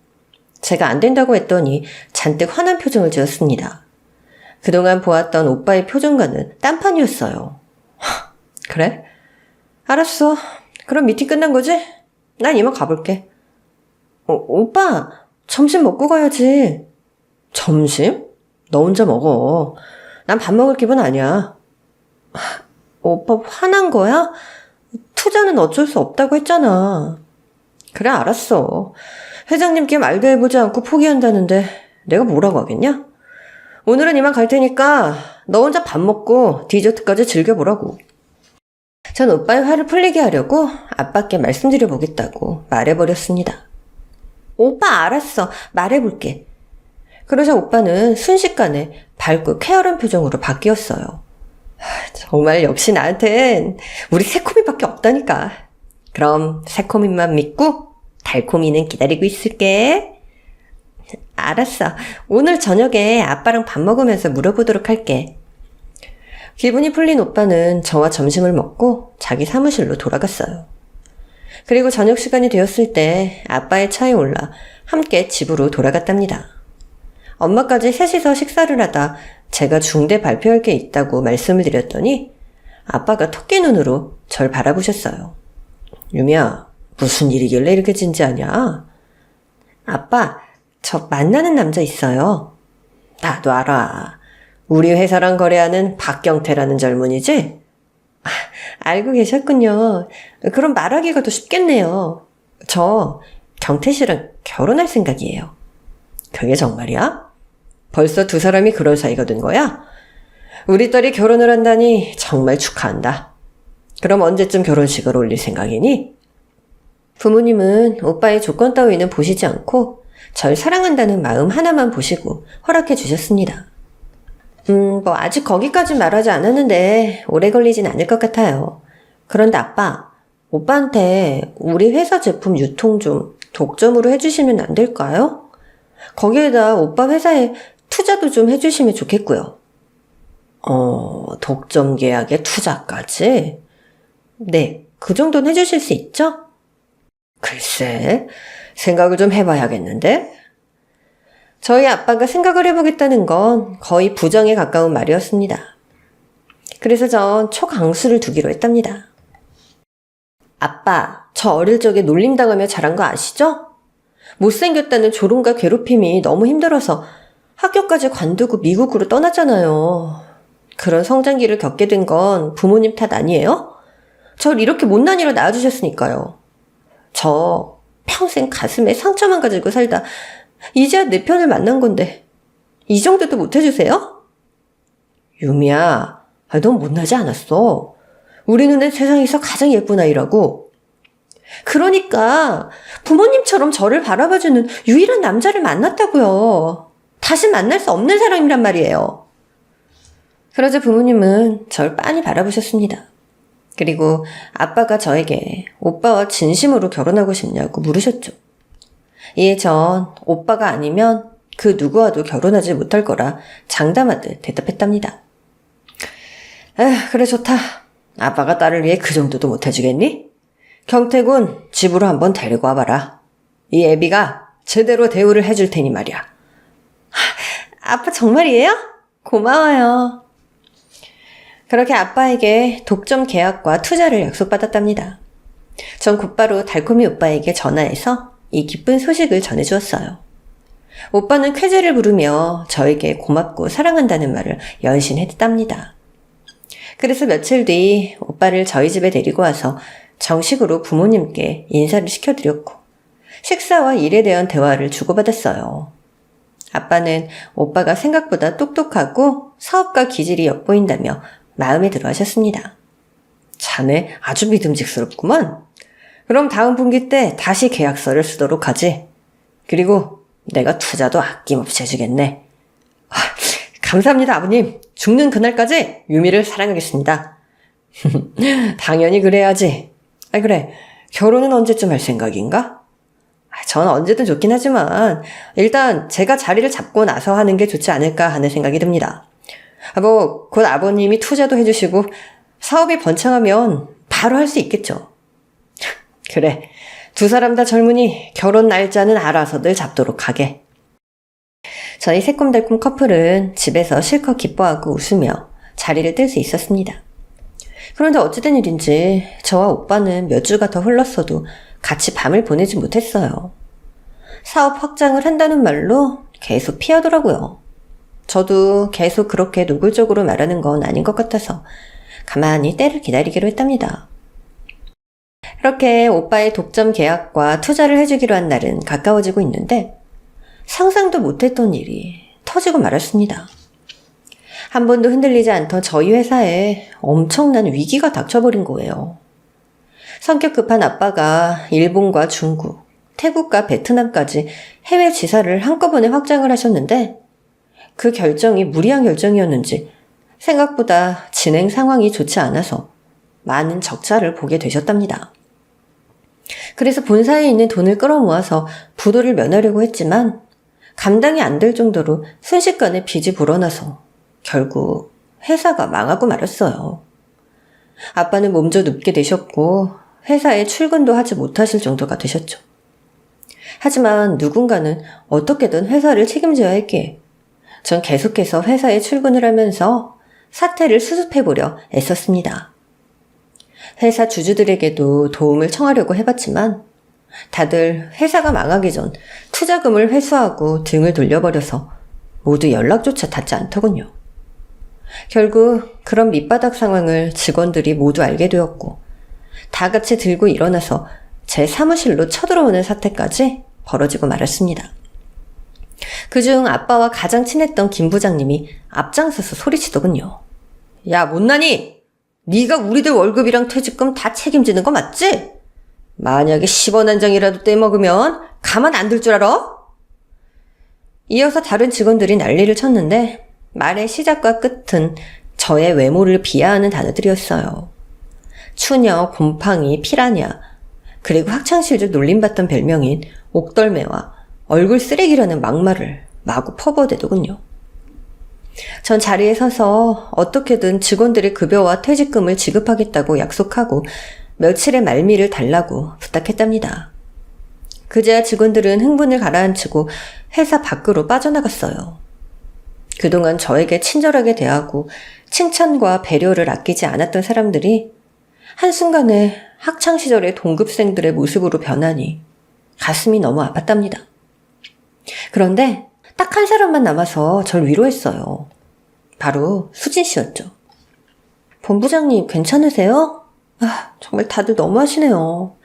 제가 안 된다고 했더니 잔뜩 화난 표정을 지었습니다. 그동안 보았던 오빠의 표정과는 딴판이었어요. 그래? 알았어. 그럼 미팅 끝난 거지? 난 이만 가볼게. 오빠, 점심 먹고 가야지. 점심? 너 혼자 먹어. 난 밥 먹을 기분 아니야. 오빠 화난 거야? 투자는 어쩔 수 없다고 했잖아. 그래, 알았어. 회장님께 말도 해보지 않고 포기한다는데 내가 뭐라고 하겠냐? 오늘은 이만 갈 테니까 너 혼자 밥 먹고 디저트까지 즐겨보라고. 전 오빠의 화를 풀리게 하려고 아빠께 말씀드려보겠다고 말해버렸습니다. 오빠 알았어. 말해볼게. 그러자 오빠는 순식간에 밝고 쾌활한 표정으로 바뀌었어요. 정말 역시 나한텐 우리 새코미밖에 없다니까. 그럼 새코미만 믿고 달코미는 기다리고 있을게. 알았어. 오늘 저녁에 아빠랑 밥 먹으면서 물어보도록 할게. 기분이 풀린 오빠는 저와 점심을 먹고 자기 사무실로 돌아갔어요. 그리고 저녁 시간이 되었을 때 아빠의 차에 올라 함께 집으로 돌아갔답니다. 엄마까지 셋이서 식사를 하다 제가 중대 발표할 게 있다고 말씀을 드렸더니 아빠가 토끼 눈으로 절 바라보셨어요. 유미야, 무슨 일이길래 이렇게 진지하냐? 아빠, 저 만나는 남자 있어요. 나도 알아. 우리 회사랑 거래하는 박경태라는 젊은이지? 알고 계셨군요. 그럼 말하기가 더 쉽겠네요. 저 경태 씨랑 결혼할 생각이에요. 그게 정말이야? 벌써 두 사람이 그런 사이가 된 거야? 우리 딸이 결혼을 한다니 정말 축하한다. 그럼 언제쯤 결혼식을 올릴 생각이니? 부모님은 오빠의 조건 따위는 보시지 않고 절 사랑한다는 마음 하나만 보시고 허락해 주셨습니다. 아직 거기까지 말하지 않았는데 오래 걸리진 않을 것 같아요. 그런데 아빠, 오빠한테 우리 회사 제품 유통 좀 독점으로 해주시면 안 될까요? 거기에다 오빠 회사에 투자도 좀 해주시면 좋겠고요. 독점 계약에 투자까지? 네, 그 정도는 해주실 수 있죠? 글쎄, 생각을 좀 해봐야겠는데? 저희 아빠가 생각을 해보겠다는 건 거의 부정에 가까운 말이었습니다. 그래서 전 초강수를 두기로 했답니다. 아빠, 저 어릴 적에 놀림당하며 자란 거 아시죠? 못생겼다는 조롱과 괴롭힘이 너무 힘들어서 학교까지 관두고 미국으로 떠났잖아요. 그런 성장기를 겪게 된 건 부모님 탓 아니에요? 절 이렇게 못난 이로 낳아주셨으니까요. 저 평생 가슴에 상처만 가지고 살다 이제야 내 편을 만난 건데 이 정도도 못 해주세요? 유미야, 넌 못나지 않았어. 우리 눈엔 세상에서 가장 예쁜 아이라고. 그러니까 부모님처럼 저를 바라봐주는 유일한 남자를 만났다고요. 다시 만날 수 없는 사람이란 말이에요. 그러자 부모님은 절 빤히 바라보셨습니다. 그리고 아빠가 저에게 오빠와 진심으로 결혼하고 싶냐고 물으셨죠. 이에 전 오빠가 아니면 그 누구와도 결혼하지 못할 거라 장담하듯 대답했답니다. 그래 좋다. 아빠가 딸을 위해 그 정도도 못 해주겠니? 경태군 집으로 한번 데리고 와봐라. 이 애비가 제대로 대우를 해줄 테니 말이야. 아빠 정말이에요? 고마워요. 그렇게 아빠에게 독점 계약과 투자를 약속받았답니다. 전 곧바로 달콤이 오빠에게 전화해서 이 기쁜 소식을 전해주었어요. 오빠는 쾌재를 부르며 저에게 고맙고 사랑한다는 말을 연신했답니다. 그래서 며칠 뒤 오빠를 저희 집에 데리고 와서 정식으로 부모님께 인사를 시켜드렸고 식사와 일에 대한 대화를 주고받았어요. 아빠는 오빠가 생각보다 똑똑하고 사업가 기질이 엿보인다며 마음에 들어 하셨습니다. 자네 아주 믿음직스럽구만. 그럼 다음 분기 때 다시 계약서를 쓰도록 하지. 그리고 내가 투자도 아낌없이 해주겠네. 감사합니다, 아버님. 죽는 그날까지 유미를 사랑하겠습니다. 당연히 그래야지. 그래, 결혼은 언제쯤 할 생각인가? 전 언제든 좋긴 하지만 일단 제가 자리를 잡고 나서 하는 게 좋지 않을까 하는 생각이 듭니다. 곧 아버님이 투자도 해주시고 사업이 번창하면 바로 할 수 있겠죠. 그래, 두 사람 다 젊으니 결혼 날짜는 알아서들 잡도록 하게. 저희 새콤달콤 커플은 집에서 실컷 기뻐하고 웃으며 자리를 뜰 수 있었습니다. 그런데 어찌된 일인지 저와 오빠는 몇 주가 더 흘렀어도 같이 밤을 보내지 못했어요. 사업 확장을 한다는 말로 계속 피하더라고요. 저도 계속 그렇게 노골적으로 말하는 건 아닌 것 같아서 가만히 때를 기다리기로 했답니다. 그렇게 오빠의 독점 계약과 투자를 해주기로 한 날은 가까워지고 있는데 상상도 못했던 일이 터지고 말았습니다. 한 번도 흔들리지 않던 저희 회사에 엄청난 위기가 닥쳐버린 거예요. 성격 급한 아빠가 일본과 중국, 태국과 베트남까지 해외 지사를 한꺼번에 확장을 하셨는데 그 결정이 무리한 결정이었는지 생각보다 진행 상황이 좋지 않아서 많은 적자를 보게 되셨답니다. 그래서 본사에 있는 돈을 끌어모아서 부도를 면하려고 했지만 감당이 안 될 정도로 순식간에 빚이 불어나서 결국 회사가 망하고 말았어요. 아빠는 몸져 눕게 되셨고 회사에 출근도 하지 못하실 정도가 되셨죠. 하지만 누군가는 어떻게든 회사를 책임져야 했기에 전 계속해서 회사에 출근을 하면서 사태를 수습해보려 애썼습니다. 회사 주주들에게도 도움을 청하려고 해봤지만 다들 회사가 망하기 전 투자금을 회수하고 등을 돌려버려서 모두 연락조차 닿지 않더군요. 결국 그런 밑바닥 상황을 직원들이 모두 알게 되었고 다 같이 들고 일어나서 제 사무실로 쳐들어오는 사태까지 벌어지고 말았습니다. 그중 아빠와 가장 친했던 김 부장님이 앞장서서 소리치더군요. 야, 못나니? 네가 우리들 월급이랑 퇴직금 다 책임지는 거 맞지? 만약에 10원 한 장이라도 떼먹으면 가만 안 둘 줄 알아? 이어서 다른 직원들이 난리를 쳤는데 말의 시작과 끝은 저의 외모를 비하하는 단어들이었어요. 추녀, 곰팡이, 피라냐, 그리고 학창시절 놀림받던 별명인 옥덜매와 얼굴 쓰레기라는 막말을 마구 퍼부어대더군요. 전 자리에 서서 어떻게든 직원들의 급여와 퇴직금을 지급하겠다고 약속하고 며칠의 말미를 달라고 부탁했답니다. 그제야 직원들은 흥분을 가라앉히고 회사 밖으로 빠져나갔어요. 그동안 저에게 친절하게 대하고 칭찬과 배려를 아끼지 않았던 사람들이 한순간에 학창시절의 동급생들의 모습으로 변하니 가슴이 너무 아팠답니다. 그런데 딱 한 사람만 남아서 절 위로했어요. 바로 수진 씨였죠. 본부장님 괜찮으세요? 정말 다들 너무하시네요.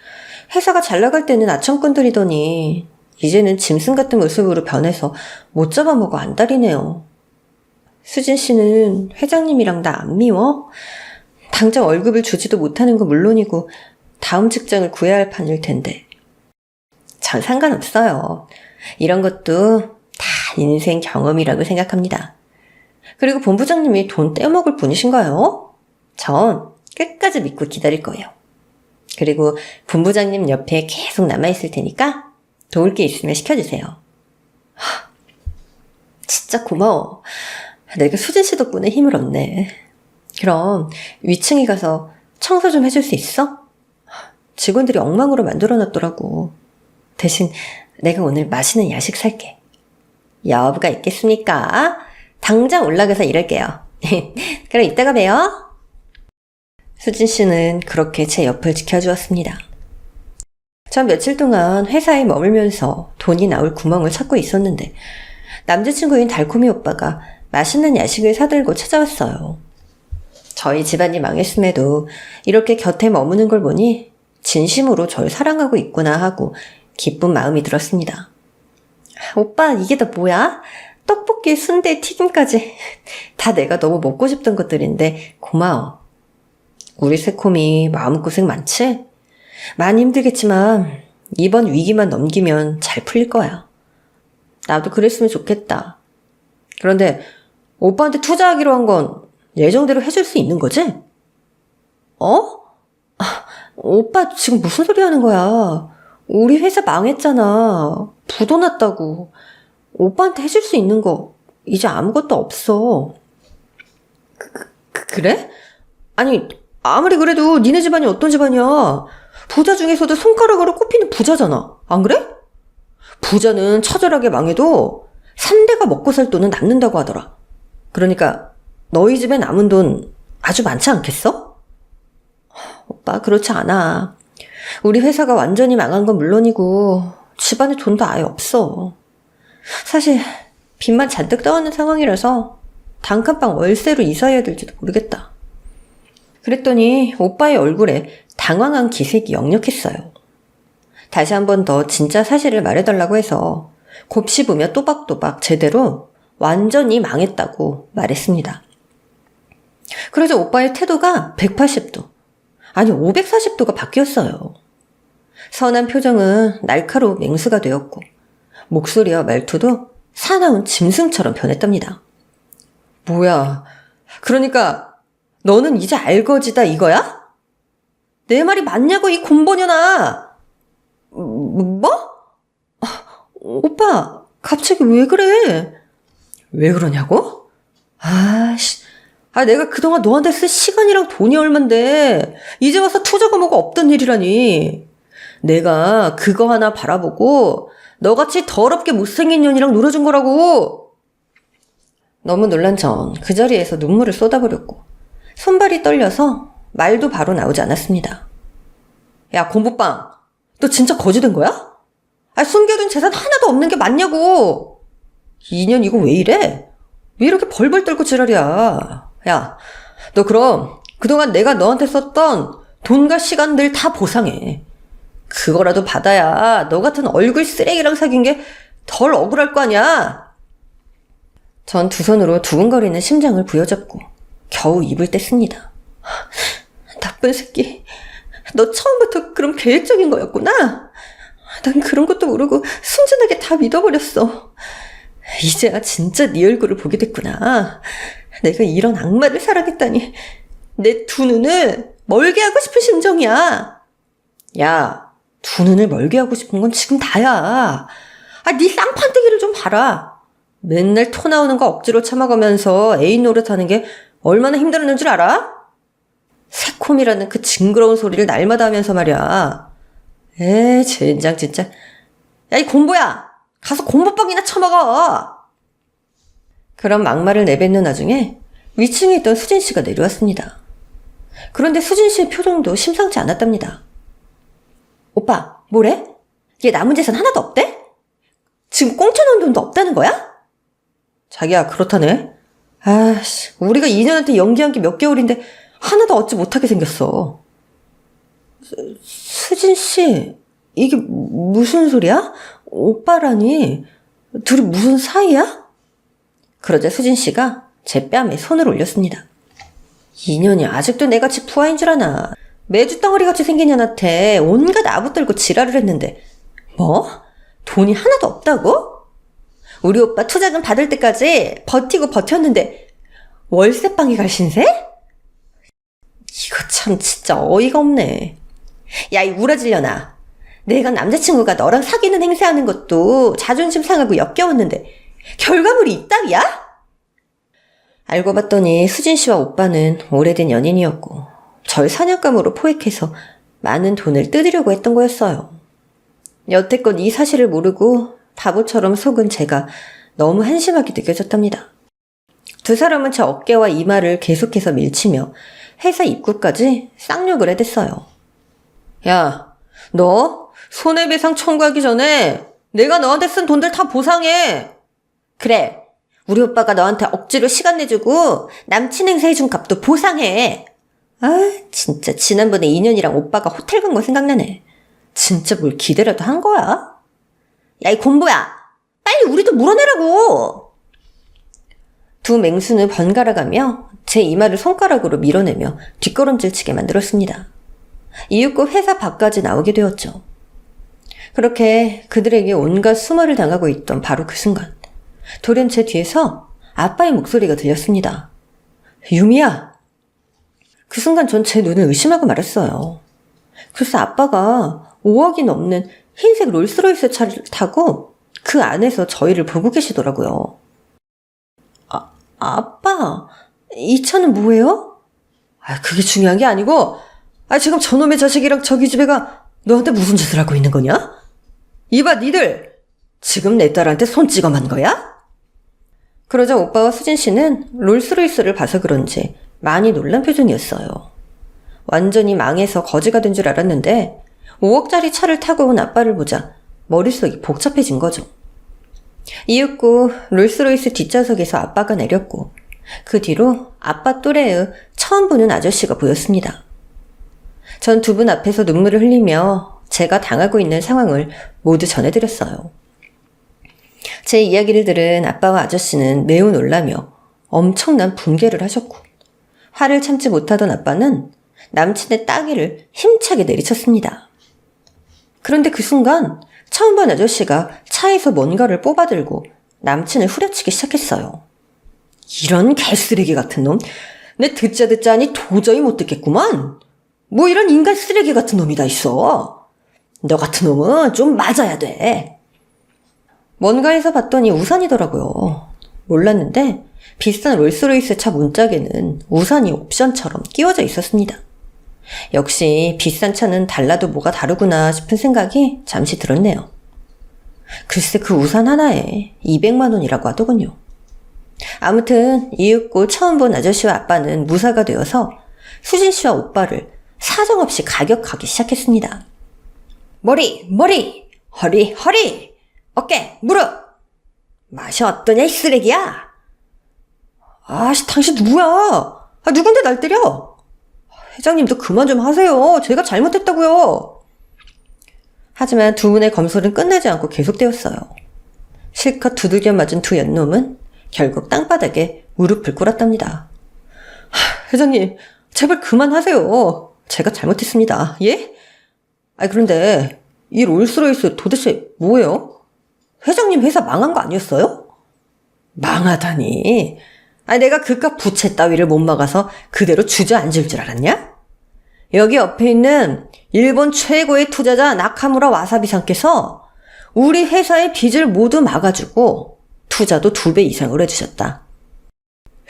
회사가 잘 나갈 때는 아청꾼들이더니 이제는 짐승 같은 모습으로 변해서 못 잡아먹어 안달이네요. 수진 씨는 회장님이랑 나 안 미워? 당장 월급을 주지도 못하는 건 물론이고 다음 직장을 구해야 할 판일 텐데. 전 상관없어요. 이런 것도 다 인생 경험이라고 생각합니다. 그리고 본부장님이 돈 떼어먹을 분이신가요? 전 끝까지 믿고 기다릴 거예요. 그리고 본부장님 옆에 계속 남아있을 테니까 도울 게 있으면 시켜주세요. 진짜 고마워. 내가 수진 씨 덕분에 힘을 얻네. 그럼 위층에 가서 청소 좀 해줄 수 있어? 직원들이 엉망으로 만들어놨더라고. 대신 내가 오늘 맛있는 야식 살게. 여부가 있겠습니까? 당장 올라가서 일할게요. 그럼 이따가 봬요. 수진 씨는 그렇게 제 옆을 지켜주었습니다. 전 며칠 동안 회사에 머물면서 돈이 나올 구멍을 찾고 있었는데 남자친구인 달콤이 오빠가 맛있는 야식을 사들고 찾아왔어요. 저희 집안이 망했음에도 이렇게 곁에 머무는 걸 보니 진심으로 절 사랑하고 있구나 하고 기쁜 마음이 들었습니다. 오빠, 이게 다 뭐야? 떡볶이, 순대, 튀김까지 다 내가 너무 먹고 싶던 것들인데 고마워. 우리 새콤이 마음고생 많지? 많이 힘들겠지만 이번 위기만 넘기면 잘 풀릴 거야. 나도 그랬으면 좋겠다. 그런데 오빠한테 투자하기로 한 건 예정대로 해줄 수 있는 거지? 오빠 지금 무슨 소리 하는 거야? 우리 회사 망했잖아. 부도 났다고. 오빠한테 해줄 수 있는 거 이제 아무것도 없어. 그래? 아니, 아무리 그래도 니네 집안이 어떤 집안이야? 부자 중에서도 손가락으로 꼽히는 부자잖아. 안 그래? 부자는 처절하게 망해도 3대가 먹고 살 돈은 남는다고 하더라. 그러니까 너희 집에 남은 돈 아주 많지 않겠어? 오빠, 그렇지 않아. 우리 회사가 완전히 망한 건 물론이고 집안에 돈도 아예 없어. 사실 빚만 잔뜩 떠있는 상황이라서 단칸방 월세로 이사해야 될지도 모르겠다. 그랬더니 오빠의 얼굴에 당황한 기색이 역력했어요. 다시 한 번 더 진짜 사실을 말해달라고 해서 곱씹으며 또박또박 제대로 완전히 망했다고 말했습니다. 그래서 오빠의 태도가 180도, 아니 540도가 바뀌었어요. 선한 표정은 날카로운 맹수가 되었고 목소리와 말투도 사나운 짐승처럼 변했답니다. 뭐야, 그러니까 너는 이제 알거지다 이거야? 내 말이 맞냐고 이 곰보녀나. 뭐? 오빠, 갑자기 왜 그래? 왜 그러냐고? 내가 그동안 너한테 쓴 시간이랑 돈이 얼만데 이제 와서 투자가 뭐가 없던 일이라니. 내가 그거 하나 바라보고 너같이 더럽게 못생긴 년이랑 놀아준 거라고. 너무 놀란 전 그 자리에서 눈물을 쏟아버렸고 손발이 떨려서 말도 바로 나오지 않았습니다. 야, 곰보빵, 너 진짜 거지된 거야? 숨겨둔 재산 하나도 없는 게 맞냐고. 2년 이거 왜 이래? 왜 이렇게 벌벌 떨고 지랄이야? 야, 너 그럼 그동안 내가 너한테 썼던 돈과 시간들 다 보상해. 그거라도 받아야 너 같은 얼굴 쓰레기랑 사귄 게 덜 억울할 거 아니야. 전 두 손으로 두근거리는 심장을 부여잡고 겨우 입을 뗐습니다. 나쁜 새끼. 너 처음부터 그럼 계획적인 거였구나. 난 그런 것도 모르고 순진하게 다 믿어버렸어. 이제야 진짜 네 얼굴을 보게 됐구나. 내가 이런 악마를 사랑했다니. 내 두 눈을 멀게 하고 싶은 심정이야. 야, 두 눈을 멀게 하고 싶은 건 지금 다야. 네 쌍판대기를 좀 봐라. 맨날 토 나오는 거 억지로 참아가면서 애인 노릇하는 게 얼마나 힘들었는 줄 알아? 새콤이라는 그 징그러운 소리를 날마다 하면서 말이야. 젠장 진짜. 야, 이 곰보야. 가서 곰보빵이나 처먹어. 그런 막말을 내뱉는 와중에 위층에 있던 수진 씨가 내려왔습니다. 그런데 수진 씨의 표정도 심상치 않았답니다. 오빠, 뭐래? 얘 남은 재산 하나도 없대? 지금 꽁쳐놓은 돈도 없다는 거야? 자기야, 그렇다네. 우리가 2년한테 연기한 게 몇 개월인데 하나도 얻지 못하게 생겼어. 수진 씨, 이게 무슨 소리야? 오빠라니? 둘이 무슨 사이야? 그러자 수진 씨가 제 뺨에 손을 올렸습니다. 2년이 아직도 내같이 부하인 줄 아나. 매주 덩어리같이 생긴 년한테 온갖 아부떨고 지랄을 했는데 뭐? 돈이 하나도 없다고? 우리 오빠 투자금 받을 때까지 버티고 버텼는데 월세방에 갈 신세? 이거 참 진짜 어이가 없네. 야, 이 우라질려나. 내가 남자친구가 너랑 사귀는 행세하는 것도 자존심 상하고 역겨웠는데 결과물이 이따위야? 알고 봤더니 수진 씨와 오빠는 오래된 연인이었고 절 사냥감으로 포획해서 많은 돈을 뜯으려고 했던 거였어요. 여태껏 이 사실을 모르고 바보처럼 속은 제가 너무 한심하게 느껴졌답니다. 두 사람은 제 어깨와 이마를 계속해서 밀치며 회사 입구까지 쌍욕을 해댔어요. 야, 너 손해배상 청구하기 전에 내가 너한테 쓴 돈들 다 보상해. 그래, 우리 오빠가 너한테 억지로 시간 내주고 남친 행사해준 값도 보상해. 진짜 지난번에 2년이랑 오빠가 호텔 간 거 생각나네. 진짜 뭘 기대라도 한 거야? 야, 이 곰보야, 빨리 우리도 물어내라고. 두 맹수는 번갈아가며 제 이마를 손가락으로 밀어내며 뒷걸음질 치게 만들었습니다. 이윽고 회사 밖까지 나오게 되었죠. 그렇게 그들에게 온갖 수모를 당하고 있던 바로 그 순간 돌연 제 뒤에서 아빠의 목소리가 들렸습니다. 유미야. 그 순간 전 제 눈을 의심하고 말았어요. 글쎄 아빠가 5억이 넘는 흰색 롤스로이스 차를 타고 그 안에서 저희를 보고 계시더라고요. 아빠, 이 차는 뭐예요? 그게 중요한 게 아니고 지금 저놈의 자식이랑 저기 집애가 너한테 무슨 짓을 하고 있는 거냐? 이봐 니들, 지금 내 딸한테 손 찍어만 거야? 그러자 오빠와 수진 씨는 롤스로이스를 봐서 그런지 많이 놀란 표정이었어요. 완전히 망해서 거지가 된 줄 알았는데 5억짜리 차를 타고 온 아빠를 보자 머릿속이 복잡해진 거죠. 이윽고 롤스로이스 뒷좌석에서 아빠가 내렸고 그 뒤로 아빠 또래의 처음 보는 아저씨가 보였습니다. 전 두 분 앞에서 눈물을 흘리며 제가 당하고 있는 상황을 모두 전해드렸어요. 제 이야기를 들은 아빠와 아저씨는 매우 놀라며 엄청난 분개를 하셨고 화를 참지 못하던 아빠는 남친의 따귀를 힘차게 내리쳤습니다. 그런데 그 순간 처음 본 아저씨가 차에서 뭔가를 뽑아들고 남친을 후려치기 시작했어요. 이런 개쓰레기 같은 놈, 내 듣자 하니 도저히 못 듣겠구만. 뭐 이런 인간 쓰레기 같은 놈이 다 있어. 너 같은 놈은 좀 맞아야 돼. 뭔가 해서 봤더니 우산이더라고요. 몰랐는데 비싼 롤스로이스 차 문짝에는 우산이 옵션처럼 끼워져 있었습니다. 역시 비싼 차는 달라도 뭐가 다르구나 싶은 생각이 잠시 들었네요. 글쎄 그 우산 하나에 200만 원이라고 하더군요. 아무튼 이윽고 처음 본 아저씨와 아빠는 무사가 되어서 수진 씨와 오빠를 사정없이 가격하기 시작했습니다. 머리, 허리, 어깨, 무릎. 맛이 어떠냐 이 쓰레기야? 아씨, 당신 누구야? 누군데 날 때려? 회장님도 그만 좀 하세요. 제가 잘못했다고요. 하지만 두 분의 검소는 끝나지 않고 계속되었어요. 실컷 두들겨 맞은 두 연놈은 결국 땅바닥에 무릎을 꿇었답니다. 회장님, 제발 그만하세요. 제가 잘못했습니다. 예? 그런데 이 롤스로이스 도대체 뭐예요? 회장님 회사 망한 거 아니었어요? 망하다니. 내가 그깟 부채 따위를 못 막아서 그대로 주저앉을 줄 알았냐? 여기 옆에 있는 일본 최고의 투자자 나카무라 와사비상께서 우리 회사의 빚을 모두 막아주고 투자도 2배 이상을 해주셨다.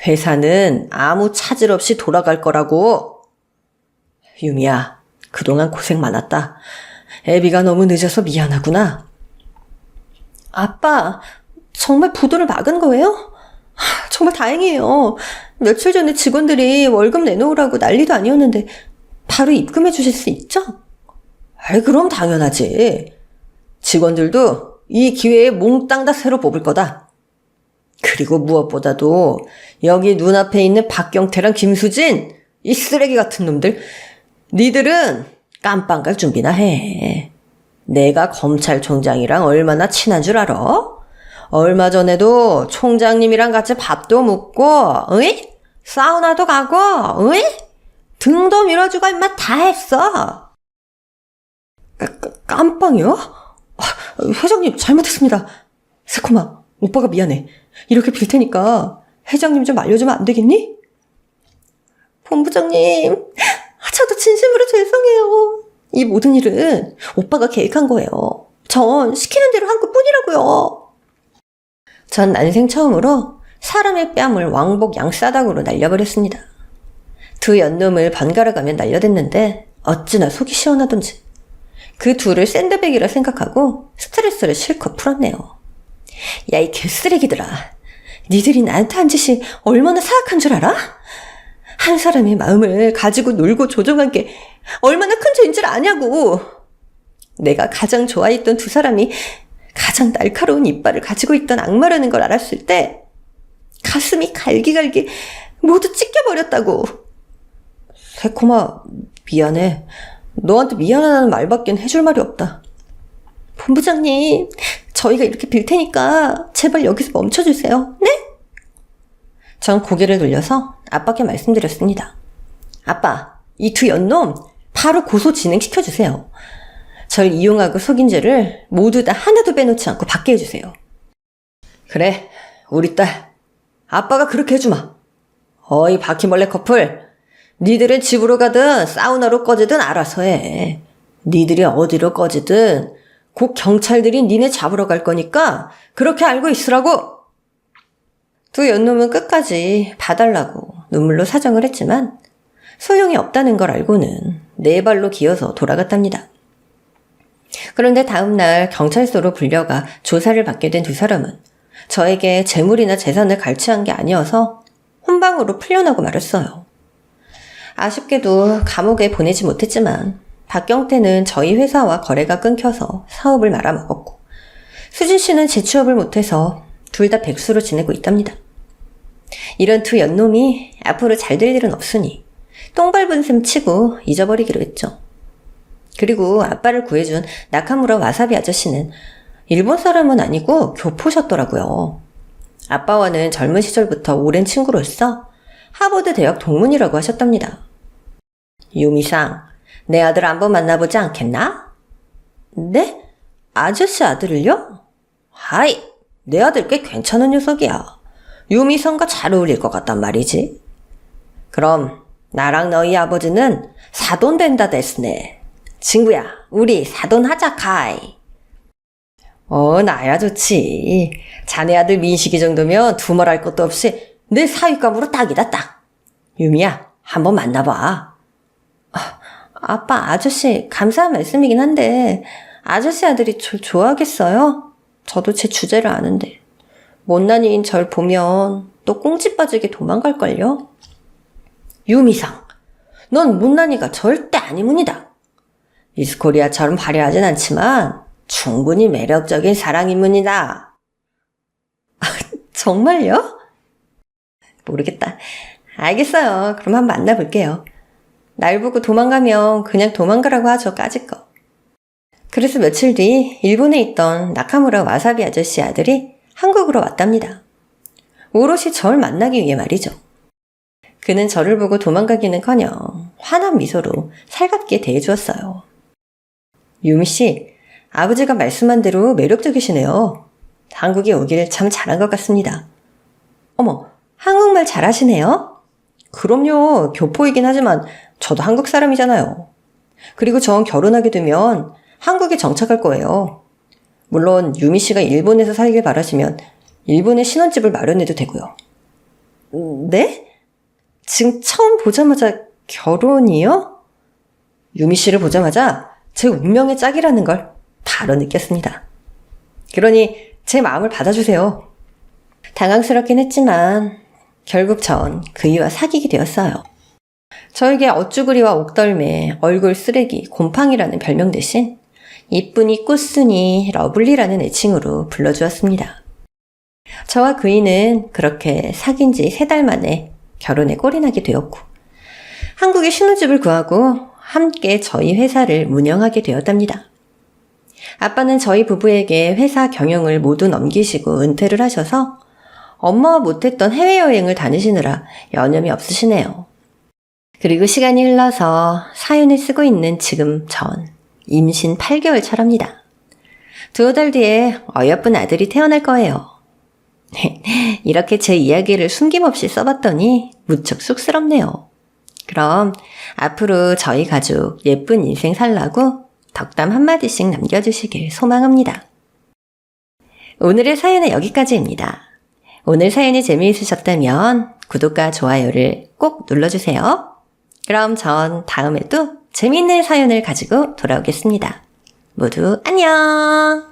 회사는 아무 차질 없이 돌아갈 거라고. 유미야, 그동안 고생 많았다. 애비가 너무 늦어서 미안하구나. 아빠, 정말 부도를 막은 거예요? 정말 다행이에요. 며칠 전에 직원들이 월급 내놓으라고 난리도 아니었는데 바로 입금해 주실 수 있죠? 그럼 당연하지. 직원들도 이 기회에 몽땅 다 새로 뽑을 거다. 그리고 무엇보다도 여기 눈앞에 있는 박경태랑 김수진, 이 쓰레기 같은 놈들, 니들은 깜빵 갈 준비나 해. 내가 검찰총장이랑 얼마나 친한 줄 알아? 얼마 전에도 총장님이랑 같이 밥도 먹고, 으이? 사우나도 가고, 으이? 등도 밀어주고 임마 다 했어. 깜빵이요? 회장님 잘못했습니다. 새콤아, 오빠가 미안해. 이렇게 빌 테니까 회장님 좀 알려주면 안 되겠니? 본부장님, 저도 진심으로 죄송해요. 이 모든 일은 오빠가 계획한 거예요. 전 시키는 대로 한 것뿐이라고요. 전 난생 처음으로 사람의 뺨을 왕복 양싸닥으로 날려버렸습니다. 두 연놈을 번갈아 가며 날려댔는데 어찌나 속이 시원하던지 그 둘을 샌드백이라 생각하고 스트레스를 실컷 풀었네요. 야, 이 개쓰레기들아. 니들이 나한테 한 짓이 얼마나 사악한 줄 알아? 한 사람의 마음을 가지고 놀고 조종한 게 얼마나 큰 죄인 줄 아냐고. 내가 가장 좋아했던 두 사람이 가장 날카로운 이빨을 가지고 있던 악마라는 걸 알았을 때 가슴이 갈기갈기 모두 찢겨버렸다고. 새콤아, 미안해. 너한테 미안하다는 말밖엔 해줄 말이 없다. 본부장님, 저희가 이렇게 빌 테니까 제발 여기서 멈춰주세요. 네? 전 고개를 돌려서 아빠께 말씀드렸습니다. 아빠, 이 두 연놈 바로 고소 진행시켜주세요. 절 이용하고 속인 죄를 모두 다 하나도 빼놓지 않고 받게 해주세요. 그래, 우리 딸. 아빠가 그렇게 해주마. 어이 바퀴벌레 커플. 니들은 집으로 가든 사우나로 꺼지든 알아서 해. 니들이 어디로 꺼지든 곧 경찰들이 니네 잡으러 갈 거니까 그렇게 알고 있으라고. 두 연놈은 끝까지 봐달라고 눈물로 사정을 했지만 소용이 없다는 걸 알고는 네 발로 기어서 돌아갔답니다. 그런데 다음날 경찰서로 불려가 조사를 받게 된 두 사람은 저에게 재물이나 재산을 갈취한 게 아니어서 혼방으로 풀려나고 말았어요. 아쉽게도 감옥에 보내지 못했지만 박경태는 저희 회사와 거래가 끊겨서 사업을 말아먹었고 수진 씨는 재취업을 못해서 둘 다 백수로 지내고 있답니다. 이런 두 연놈이 앞으로 잘 될 일은 없으니 똥 밟은 셈 치고 잊어버리기로 했죠. 그리고 아빠를 구해준 나카무라 와사비 아저씨는 일본 사람은 아니고 교포셨더라고요. 아빠와는 젊은 시절부터 오랜 친구로서 하버드 대학 동문이라고 하셨답니다. 유미상, 내 아들 한번 만나보지 않겠나? 네? 아저씨 아들을요? 하이, 내 아들 꽤 괜찮은 녀석이야. 유미상과 잘 어울릴 것 같단 말이지. 그럼 나랑 너희 아버지는 사돈 된다 됐으네. 친구야, 우리 사돈 하자 카이. 나야 좋지. 자네 아들 민식이 정도면 두말할 것도 없이 내 사윗감으로 딱이다 딱. 유미야, 한번 만나봐. 아빠, 아저씨 감사한 말씀이긴 한데 아저씨 아들이 절 좋아하겠어요? 저도 제 주제를 아는데 못난이인 절 보면 또 꽁지 빠지게 도망갈걸요? 유미상, 넌 못난이가 절대 아니문이다. 미스코리아처럼 화려하진 않지만 충분히 매력적인 사랑인문이다. 정말요? 모르겠다. 알겠어요. 그럼 한번 만나볼게요. 날 보고 도망가면 그냥 도망가라고 하죠, 까짓 거. 그래서 며칠 뒤 일본에 있던 나카무라 와사비 아저씨 아들이 한국으로 왔답니다. 오롯이 절 만나기 위해 말이죠. 그는 저를 보고 도망가기는커녕 환한 미소로 살갑게 대해주었어요. 유미 씨, 아버지가 말씀한 대로 매력적이시네요. 한국에 오길 참 잘한 것 같습니다. 어머, 한국말 잘하시네요? 그럼요, 교포이긴 하지만 저도 한국 사람이잖아요. 그리고 전 결혼하게 되면 한국에 정착할 거예요. 물론 유미 씨가 일본에서 살길 바라시면 일본에 신혼집을 마련해도 되고요. 네? 지금 처음 보자마자 결혼이요? 유미 씨를 보자마자 제 운명의 짝이라는 걸 바로 느꼈습니다. 그러니 제 마음을 받아주세요. 당황스럽긴 했지만 결국 전 그이와 사귀게 되었어요. 저에게 어쭈구리와 옥덜매, 얼굴 쓰레기, 곰팡이라는 별명 대신 이쁜이, 꽃순이, 러블리라는 애칭으로 불러주었습니다. 저와 그이는 그렇게 사귄 지 3달 만에 결혼에 꼴이 나게 되었고 한국에 신혼집을 구하고 함께 저희 회사를 운영하게 되었답니다. 아빠는 저희 부부에게 회사 경영을 모두 넘기시고 은퇴를 하셔서 엄마와 못했던 해외여행을 다니시느라 여념이 없으시네요. 그리고 시간이 흘러서 사연을 쓰고 있는 지금 전 임신 8개월 차랍니다. 2달 뒤에 어여쁜 아들이 태어날 거예요. 이렇게 제 이야기를 숨김없이 써봤더니 무척 쑥스럽네요. 그럼 앞으로 저희 가족 예쁜 인생 살라고 덕담 한마디씩 남겨주시길 소망합니다. 오늘의 사연은 여기까지입니다. 오늘 사연이 재미있으셨다면 구독과 좋아요를 꼭 눌러주세요. 그럼 전 다음에도 재미있는 사연을 가지고 돌아오겠습니다. 모두 안녕!